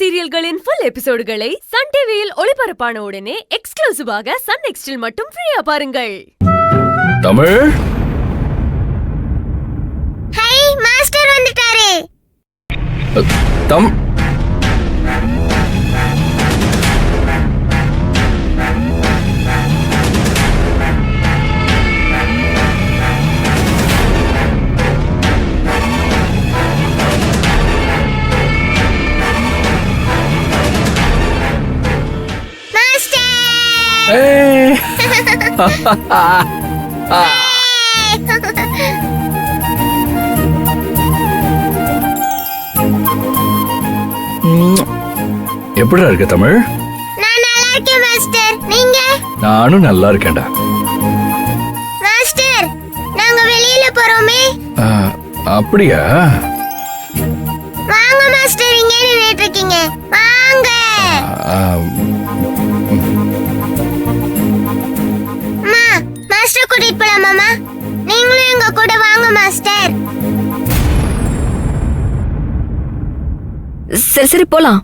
சீரியல்களின் full எபிசோடுகளை Sun டிவியில் ஒளிபரப்பான உடனே எக்ஸ்க்ளூசிவாக சன் நெக்ஸ்டில் மட்டும் ஃப்ரீயா பாருங்கள். தமிழ் ஹை மாஸ்டர் வந்துட்டாரு. தம் எப்படிடா இருக்க தமிழ்? நான் நல்லா இருக்கேன் மாஸ்டர். நீங்க? நானும் நல்லா இருக்கேன்டா. மாஸ்டர், நாங்க வெளியில போறோமே. அப்படியா? வாங்க மாஸ்டர், இங்க நின்னுட்டு இருக்கீங்க. வாங்க. அம்மா, மாஸ்டர் கூட்டிட்டு போலாமா? நீங்களும் எங்க கூட வாங்க மாஸ்டர். சரி சரி போலாம்.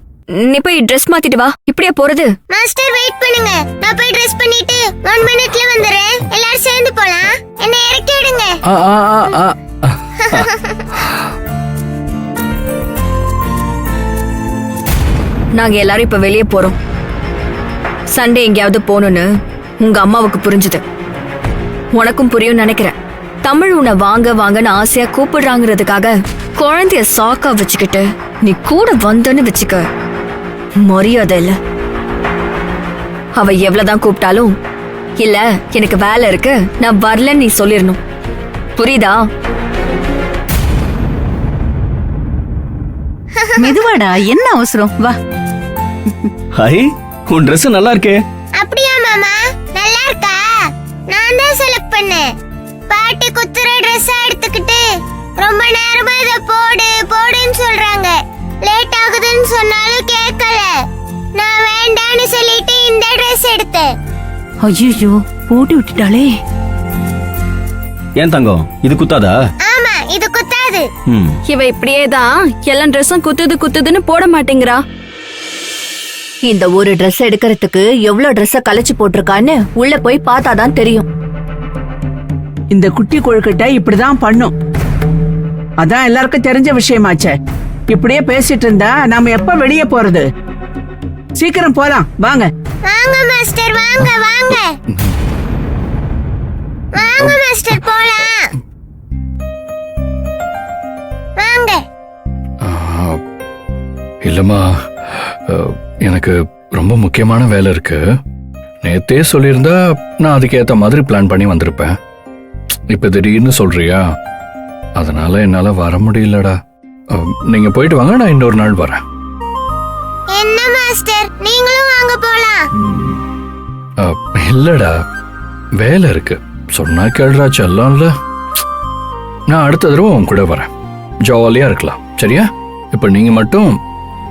நீ போய் ட்ரெஸ் மாத்திட்டு வா. இப்படியே போறது? மாஸ்டர் வெயிட் பண்ணுங்க, நான் போய் ட்ரெஸ் பண்ணிட்டு 1 மினிட்ல வந்துறேன். எல்லாரும் சேர்ந்து போலாம். என்ன இறக்கி விடுங்க. நாங்க எல்லாரும் இப்ப வெளியே போறோம். சண்டே எங்கேயாவது போகணும்னு உங்க அம்மாவுக்கு புரிஞ்சுது. உனக்கும் புரியும் நினைக்கிறேன். தமிழ் உன்னை வாங்க வாங்கன்னு ஆசையா கூப்பிடுறாங்கிறதுக்காக குழந்தைய சாக்கா வச்சுக்கிட்டு நீ கூட வந்தன்னு வச்சுக்க, மரியாதை இல்ல. அவ எவ்வளவுதான் கூப்பிட்டாலும் இல்ல எனக்கு வேலை இருக்கு நான் வரலன்னு நீ சொல்லிடணும். புரியுதா? மெதுவாடா, என்ன அவசரம்? வா. ஹாய், உன் Dress நல்லா இருக்கே. அப்படியா மாமா? நல்லா இருக்கா? நான் தான் செலக்ட் பண்ணேன். பாட்டி குத்துற Dress எடுத்துக்கிட்டு ரொம்ப நேரமா இத போடு போடுன்னு சொல்றாங்க. லேட் ஆகுதுன்னு சொன்னாலும் கேட்கல. நான் வேண்டான்னு சொல்லிட்டு இந்த Dress எடுத்தேன். ஐயோ, போட்டு விட்டுட்டாளே. ஏன் தங்கம், இது குத்தாதா? ஆமா, இது குத்தாது. இவ இப்படியேதான் எல்லா ட்ரெஸ்ஸும் குத்துதுன்னு போட மாட்டேங்கிறா. இந்த ஒரு ட்ரெஸ் எடுக்கிறதுக்கு எவ்வளவு ட்ரெஸ்ஸ கலைச்சு போட்டிருக்கான்னு உள்ள போய் பார்த்தாதான் தெரியும். இந்த குட்டி கொழுக்கட்டை இப்படிதான் பண்ணும். அதான் எல்லாருக்கும் தெரிஞ்ச விஷயமாச்சே. இப்படியே பேசிட்டு இருந்தா நாம எப்ப வெளியே போறது? சீக்கிரம் போலாம் வாங்க. வாங்க மாஸ்டர், வாங்க வாங்க. வாங்க மாஸ்டர், போலாம். வாங்க. இல்லம்மா, எனக்கு ரொம்ப முக்கியமான வேலை இருக்கு. நேத்தே சொல்லியிருந்தா நான் அதுக்கேத்த மாதிரி பிளான் பண்ணி வந்திருப்பேன். இப்ப திடீர்னு சொல்றியா, அதனால என்னால வர முடியலடா. நீங்க போயிட்டு வாங்க, நான் இன்னொரு நாள் வரேன். என்ன மாஸ்டர், நீங்களும் வாங்க போலாம். இல்லடா, வேலை இருக்கு. சொன்னா கேள்றா செல்லம்ல. நான் அடுத்த தடவை உன் கூட வரேன். ஜாலியா இருக்கலாம், சரியா? இப்ப நீங்க மட்டும்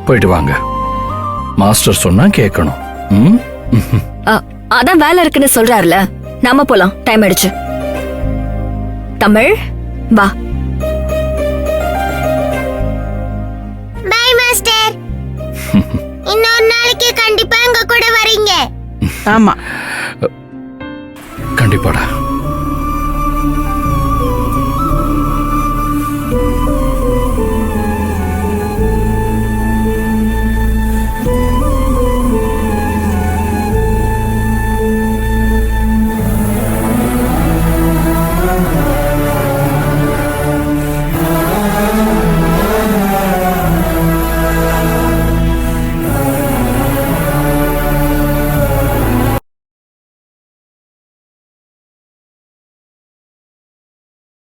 போயிட்டு வாங்க. மாஸ்டர் சொன்னா கேட்கணும். அதான் வேலை இருக்குன்னு சொல்றாருல, நாம போலாம். டைம் ஆயிடுச்சு. தமிழ் வா. Bye master. இன்னொரு நாளைக்கு கண்டிப்பா எங்க கூட வரீங்க. ஆமா, கண்டிப்பாடா.